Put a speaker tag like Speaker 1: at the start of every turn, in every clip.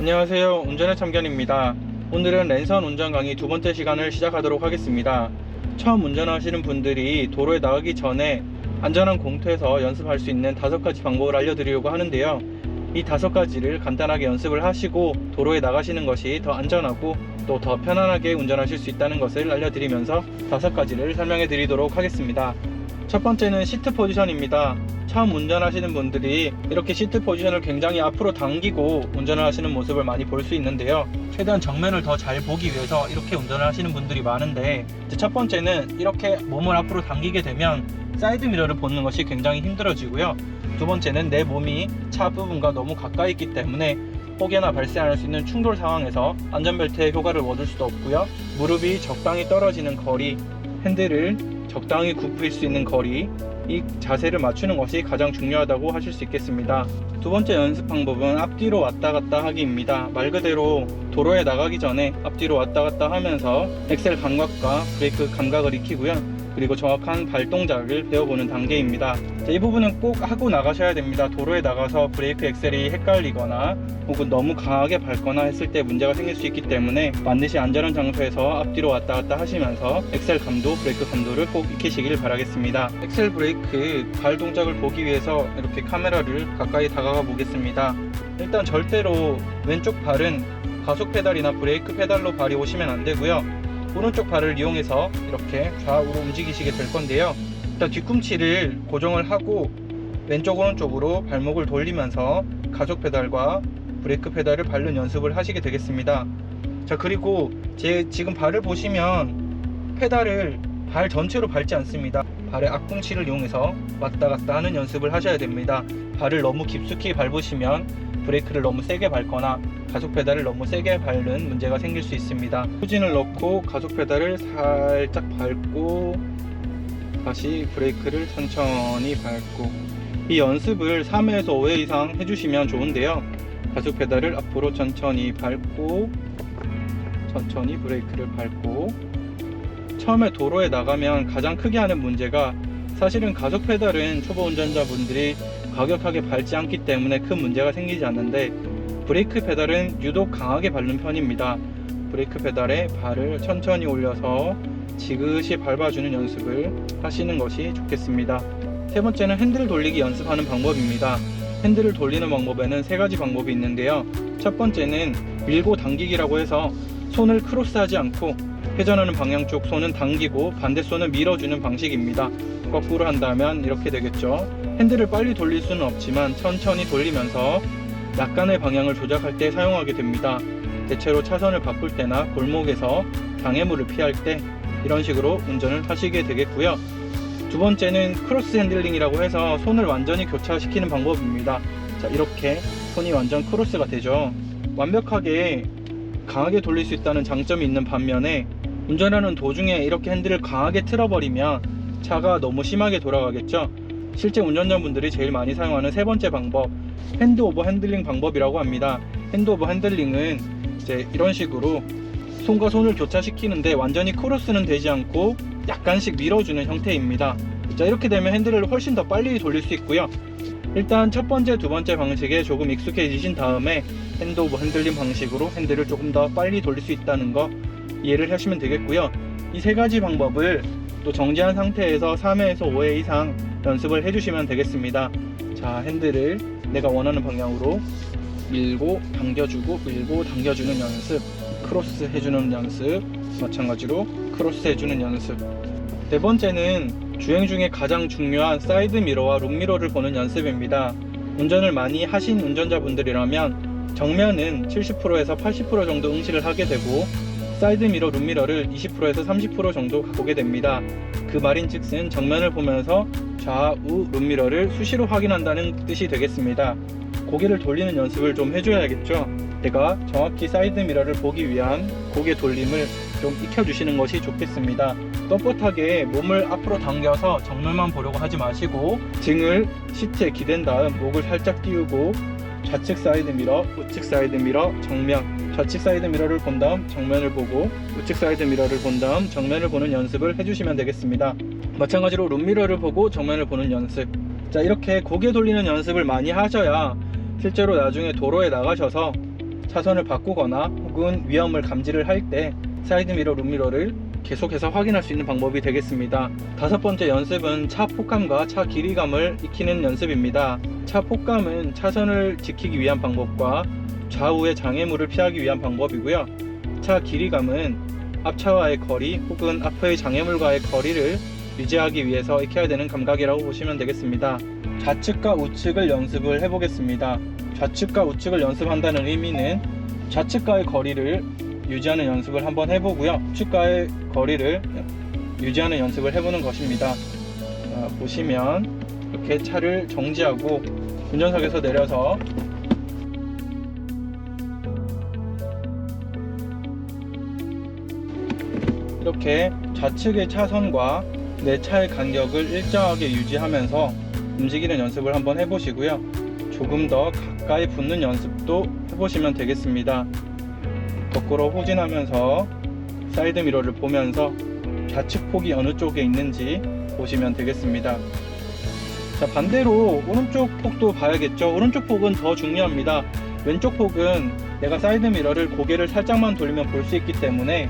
Speaker 1: 안녕하세요. 운전의 참견입니다. 오늘은 랜선 운전 강의 두 번째 시간을 시작하도록 하겠습니다. 처음 운전하시는 분들이 도로에 나가기 전에 안전한 공터에서 연습할 수 있는 5가지 방법을 알려드리려고 하는데요. 이 5가지를 간단하게 연습을 하시고 도로에 나가시는 것이 더 안전하고 또 더 편안하게 운전하실 수 있다는 것을 알려드리면서 5가지를 설명해 드리도록 하겠습니다. 첫 번째는 시트 포지션입니다. 처음 운전하시는 분들이 이렇게 시트 포지션을 굉장히 앞으로 당기고 운전을 하시는 모습을 많이 볼 수 있는데요. 최대한 정면을 더 잘 보기 위해서 이렇게 운전을 하시는 분들이 많은데, 첫 번째는 이렇게 몸을 앞으로 당기게 되면 사이드 미러를 보는 것이 굉장히 힘들어지고요. 두 번째는 내 몸이 차 부분과 너무 가까이 있기 때문에 혹여나 발생할 수 있는 충돌 상황에서 안전벨트의 효과를 얻을 수도 없고요. 무릎이 적당히 떨어지는 거리, 핸들을 적당히 굽힐 수 있는 거리, 이 자세를 맞추는 것이 가장 중요하다고 하실 수 있겠습니다. 두 번째 연습 방법은 앞뒤로 왔다 갔다 하기입니다. 말 그대로 도로에 나가기 전에 앞뒤로 왔다 갔다 하면서 엑셀 감각과 브레이크 감각을 익히고요. 그리고 정확한 발 동작을 배워보는 단계입니다. 이 부분은 꼭 하고 나가셔야 됩니다. 도로에 나가서 브레이크 엑셀이 헷갈리거나 혹은 너무 강하게 밟거나 했을 때 문제가 생길 수 있기 때문에 반드시 안전한 장소에서 앞뒤로 왔다 갔다 하시면서 엑셀 감도, 브레이크 감도를 꼭 익히시길 바라겠습니다. 엑셀 브레이크 발 동작을 보기 위해서 이렇게 카메라를 가까이 다가가 보겠습니다. 일단 절대로 왼쪽 발은 가속 페달이나 브레이크 페달로 발이 오시면 안 되고요. 오른쪽 발을 이용해서 이렇게 좌우로 움직이시게 될 건데요. 일단 뒤꿈치를 고정을 하고 왼쪽 오른쪽으로 발목을 돌리면서 가속 페달과 브레이크 페달을 밟는 연습을 하시게 되겠습니다. 자, 그리고 제 지금 발을 보시면 페달을 발 전체로 밟지 않습니다. 발의 앞꿈치를 이용해서 왔다 갔다 하는 연습을 하셔야 됩니다. 발을 너무 깊숙이 밟으시면 브레이크를 너무 세게 밟거나 가속 페달을 너무 세게 밟는 문제가 생길 수 있습니다. 후진을 넣고 가속 페달을 살짝 밟고 다시 브레이크를 천천히 밟고, 이 연습을 3회에서 5회 이상 해주시면 좋은데요. 가속 페달을 앞으로 천천히 밟고 천천히 브레이크를 밟고. 처음에 도로에 나가면 가장 크게 하는 문제가, 사실은 가속 페달은 초보 운전자분들이 과격하게 밟지 않기 때문에 큰 문제가 생기지 않는데, 브레이크 페달은 유독 강하게 밟는 편입니다. 브레이크 페달에 발을 천천히 올려서 지그시 밟아주는 연습을 하시는 것이 좋겠습니다. 세 번째는 핸들 돌리기 연습하는 방법입니다. 핸들을 돌리는 방법에는 3가지 방법이 있는데요. 첫 번째는 밀고 당기기라고 해서 손을 크로스하지 않고 회전하는 방향 쪽 손은 당기고 반대 손은 밀어주는 방식입니다. 거꾸로 한다면 이렇게 되겠죠. 핸들을 빨리 돌릴 수는 없지만 천천히 돌리면서 약간의 방향을 조작할 때 사용하게 됩니다. 대체로 차선을 바꿀 때나 골목에서 장애물을 피할 때 이런 식으로 운전을 하시게 되겠고요. 두 번째는 크로스 핸들링이라고 해서 손을 완전히 교차시키는 방법입니다. 자, 이렇게 손이 완전 크로스가 되죠. 완벽하게 강하게 돌릴 수 있다는 장점이 있는 반면에 운전하는 도중에 이렇게 핸들을 강하게 틀어버리면 차가 너무 심하게 돌아가겠죠. 실제 운전자분들이 제일 많이 사용하는 세 번째 방법, 핸드 오버 핸들링 방법이라고 합니다. 핸드 오버 핸들링은 이제 이런 식으로 손과 손을 교차시키는데 완전히 크로스는 되지 않고 약간씩 밀어주는 형태입니다. 자, 이렇게 되면 핸들을 훨씬 더 빨리 돌릴 수 있고요. 일단 첫 번째, 두 번째 방식에 조금 익숙해지신 다음에 핸드 오버 핸들링 방식으로 핸들을 조금 더 빨리 돌릴 수 있다는 거 이해를 하시면 되겠고요. 이 3가지 방법을 또 정지한 상태에서 3회에서 5회 이상 연습을 해주시면 되겠습니다. 자, 핸들을 내가 원하는 방향으로 밀고 당겨주고 밀고 당겨주는 연습, 크로스 해주는 연습, 마찬가지로 크로스 해주는 연습. 네 번째는 주행 중에 가장 중요한 사이드 미러와 룸미러를 보는 연습입니다. 운전을 많이 하신 운전자분들이라면 정면은 70%에서 80% 정도 응시를 하게 되고, 사이드 미러, 룸미러를 20%에서 30% 정도 보게 됩니다. 그 말인즉슨 정면을 보면서 좌우 룸미러를 수시로 확인한다는 뜻이 되겠습니다. 고개를 돌리는 연습을 좀 해줘야겠죠. 내가 정확히 사이드 미러를 보기 위한 고개 돌림을 좀 익혀주시는 것이 좋겠습니다. 뻣뻣하게 몸을 앞으로 당겨서 정면만 보려고 하지 마시고 등을 시트에 기댄 다음 목을 살짝 띄우고 좌측 사이드 미러, 우측 사이드 미러, 정면, 좌측 사이드 미러를 본 다음 정면을 보고 우측 사이드 미러를 본 다음 정면을 보는 연습을 해주시면 되겠습니다. 마찬가지로 룸미러를 보고 정면을 보는 연습. 자, 이렇게 고개 돌리는 연습을 많이 하셔야 실제로 나중에 도로에 나가셔서 차선을 바꾸거나 혹은 위험을 감지를 할 때 사이드미러, 룸미러를 계속해서 확인할 수 있는 방법이 되겠습니다. 다섯 번째 연습은 차 폭감과 차 길이감을 익히는 연습입니다. 차 폭감은 차선을 지키기 위한 방법과 좌우의 장애물을 피하기 위한 방법이고요. 차 길이감은 앞차와의 거리 혹은 앞의 장애물과의 거리를 유지하기 위해서 익혀야 되는 감각이라고 보시면 되겠습니다. 좌측과 우측을 연습을 해보겠습니다. 좌측과 우측을 연습한다는 의미는 좌측과의 거리를 유지하는 연습을 한번 해보고요. 우측과의 거리를 유지하는 연습을 해보는 것입니다. 보시면 이렇게 차를 정지하고 운전석에서 내려서 이렇게 좌측의 차선과 내 차의 간격을 일정하게 유지하면서 움직이는 연습을 한번 해보시고요. 조금 더 가까이 붙는 연습도 해보시면 되겠습니다. 거꾸로 후진하면서 사이드미러를 보면서 좌측 폭이 어느 쪽에 있는지 보시면 되겠습니다. 자, 반대로 오른쪽 폭도 봐야겠죠. 오른쪽 폭은 더 중요합니다. 왼쪽 폭은 내가 사이드미러를 고개를 살짝만 돌리면 볼 수 있기 때문에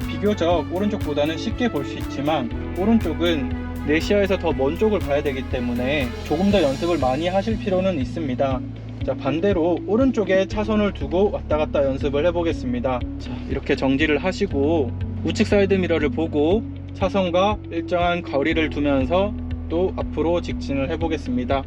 Speaker 1: 비교적 오른쪽보다는 쉽게 볼 수 있지만 오른쪽은 내 시야에서 더 먼 쪽을 봐야 되기 때문에 조금 더 연습을 많이 하실 필요는 있습니다. 자, 반대로 오른쪽에 차선을 두고 왔다 갔다 연습을 해보겠습니다. 자, 이렇게 정지를 하시고 우측 사이드 미러를 보고 차선과 일정한 거리를 두면서 또 앞으로 직진을 해보겠습니다.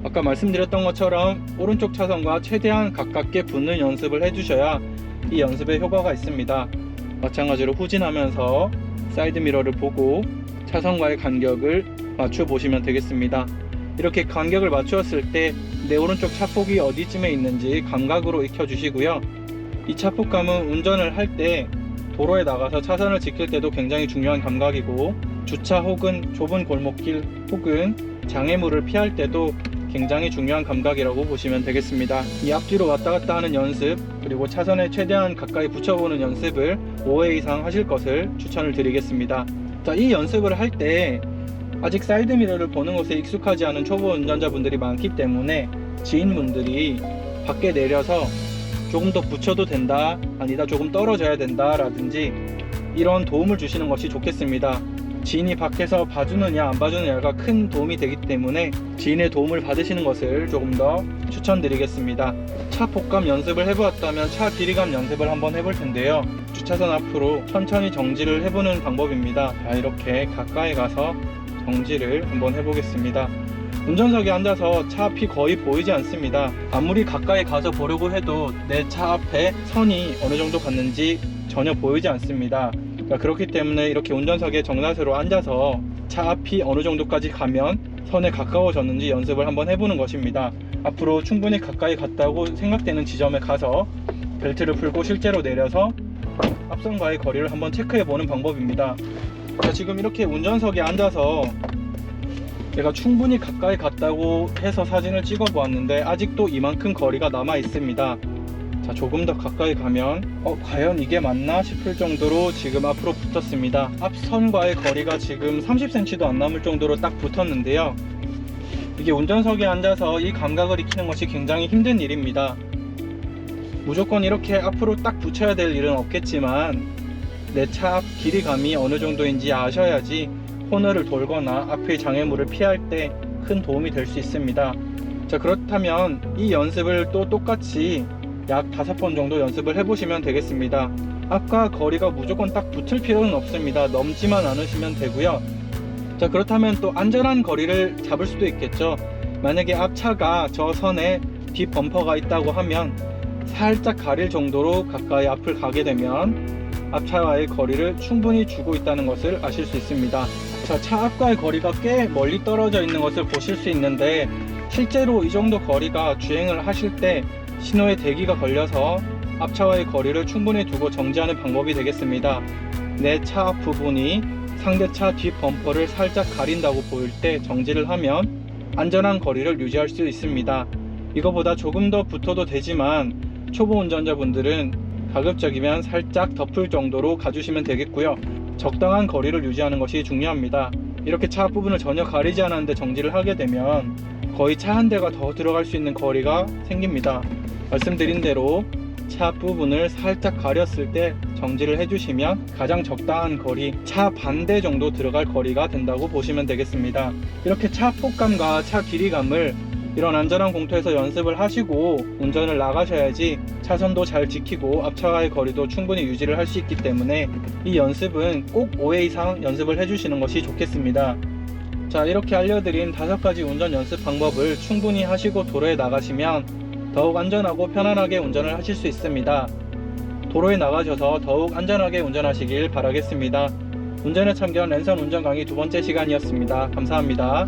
Speaker 1: 아까 말씀드렸던 것처럼 오른쪽 차선과 최대한 가깝게 붙는 연습을 해주셔야 이 연습에 효과가 있습니다. 마찬가지로 후진하면서 사이드 미러를 보고 차선과의 간격을 맞춰 보시면 되겠습니다. 이렇게 간격을 맞추었을 때 내 오른쪽 차폭이 어디쯤에 있는지 감각으로 익혀 주시고요. 이 차폭감은 운전을 할 때 도로에 나가서 차선을 지킬 때도 굉장히 중요한 감각이고 주차 혹은 좁은 골목길 혹은 장애물을 피할 때도 굉장히 중요한 감각이라고 보시면 되겠습니다. 이 앞뒤로 왔다 갔다 하는 연습 그리고 차선에 최대한 가까이 붙여보는 연습을 5회 이상 하실 것을 추천을 드리겠습니다. 자, 이 연습을 할 때 아직 사이드미러를 보는 것에 익숙하지 않은 초보 운전자분들이 많기 때문에 지인분들이 밖에 내려서 조금 더 붙여도 된다, 아니다 조금 떨어져야 된다 라든지 이런 도움을 주시는 것이 좋겠습니다. 지인이 밖에서 봐주느냐 안 봐주느냐가 큰 도움이 되기 때문에 지인의 도움을 받으시는 것을 조금 더 추천드리겠습니다. 차 폭감 연습을 해보았다면 차 길이감 연습을 한번 해볼 텐데요. 주차선 앞으로 천천히 정지를 해보는 방법입니다. 자, 이렇게 가까이 가서 정지를 한번 해보겠습니다. 운전석에 앉아서 차 앞이 거의 보이지 않습니다. 아무리 가까이 가서 보려고 해도 내 차 앞에 선이 어느 정도 갔는지 전혀 보이지 않습니다. 그렇기 때문에 이렇게 운전석에 정자세로 앉아서 차 앞이 어느 정도까지 가면 선에 가까워졌는지 연습을 한번 해보는 것입니다. 앞으로 충분히 가까이 갔다고 생각되는 지점에 가서 벨트를 풀고 실제로 내려서 앞선과의 거리를 한번 체크해보는 방법입니다. 자, 지금 이렇게 운전석에 앉아서 제가 충분히 가까이 갔다고 해서 사진을 찍어 보았는데 아직도 이만큼 거리가 남아 있습니다. 자, 조금 더 가까이 가면 과연 이게 맞나 싶을 정도로 지금 앞으로 붙었습니다. 앞선과의 거리가 지금 30cm도 안 남을 정도로 딱 붙었는데요. 이게 운전석에 앉아서 이 감각을 익히는 것이 굉장히 힘든 일입니다. 무조건 이렇게 앞으로 딱 붙여야 될 일은 없겠지만 내 차 앞 길이감이 어느 정도인지 아셔야지 코너를 돌거나 앞의 장애물을 피할 때 큰 도움이 될 수 있습니다. 자, 그렇다면 이 연습을 또 똑같이 약 5번 정도 연습을 해보시면 되겠습니다. 앞과 거리가 무조건 딱 붙을 필요는 없습니다. 넘지만 않으시면 되고요. 자, 그렇다면 또 안전한 거리를 잡을 수도 있겠죠. 만약에 앞차가 저 선에 뒷 범퍼가 있다고 하면 살짝 가릴 정도로 가까이 앞을 가게 되면 앞차와의 거리를 충분히 주고 있다는 것을 아실 수 있습니다. 자, 차 앞과의 거리가 꽤 멀리 떨어져 있는 것을 보실 수 있는데 실제로 이 정도 거리가 주행을 하실 때 신호에 대기가 걸려서 앞차와의 거리를 충분히 두고 정지하는 방법이 되겠습니다. 내 차 앞 부분이 상대차 뒷 범퍼를 살짝 가린다고 보일 때 정지를 하면 안전한 거리를 유지할 수 있습니다. 이거보다 조금 더 붙어도 되지만 초보 운전자분들은 가급적이면 살짝 덮을 정도로 가주시면 되겠고요. 적당한 거리를 유지하는 것이 중요합니다. 이렇게 차 앞부분을 전혀 가리지 않았는데 정지를 하게 되면 거의 차 한 대가 더 들어갈 수 있는 거리가 생깁니다. 말씀드린 대로 차 부분을 살짝 가렸을 때 정지를 해주시면 가장 적당한 거리, 차 반대 정도 들어갈 거리가 된다고 보시면 되겠습니다. 이렇게 차 폭감과 차 길이감을 이런 안전한 공터에서 연습을 하시고 운전을 나가셔야지 차선도 잘 지키고 앞차와의 거리도 충분히 유지를 할 수 있기 때문에 이 연습은 꼭 5회 이상 연습을 해주시는 것이 좋겠습니다. 자, 이렇게 알려드린 5가지 운전 연습 방법을 충분히 하시고 도로에 나가시면 더욱 안전하고 편안하게 운전을 하실 수 있습니다. 도로에 나가셔서 더욱 안전하게 운전하시길 바라겠습니다. 운전에 참견 랜선 운전 강의 2번째 시간이었습니다. 감사합니다.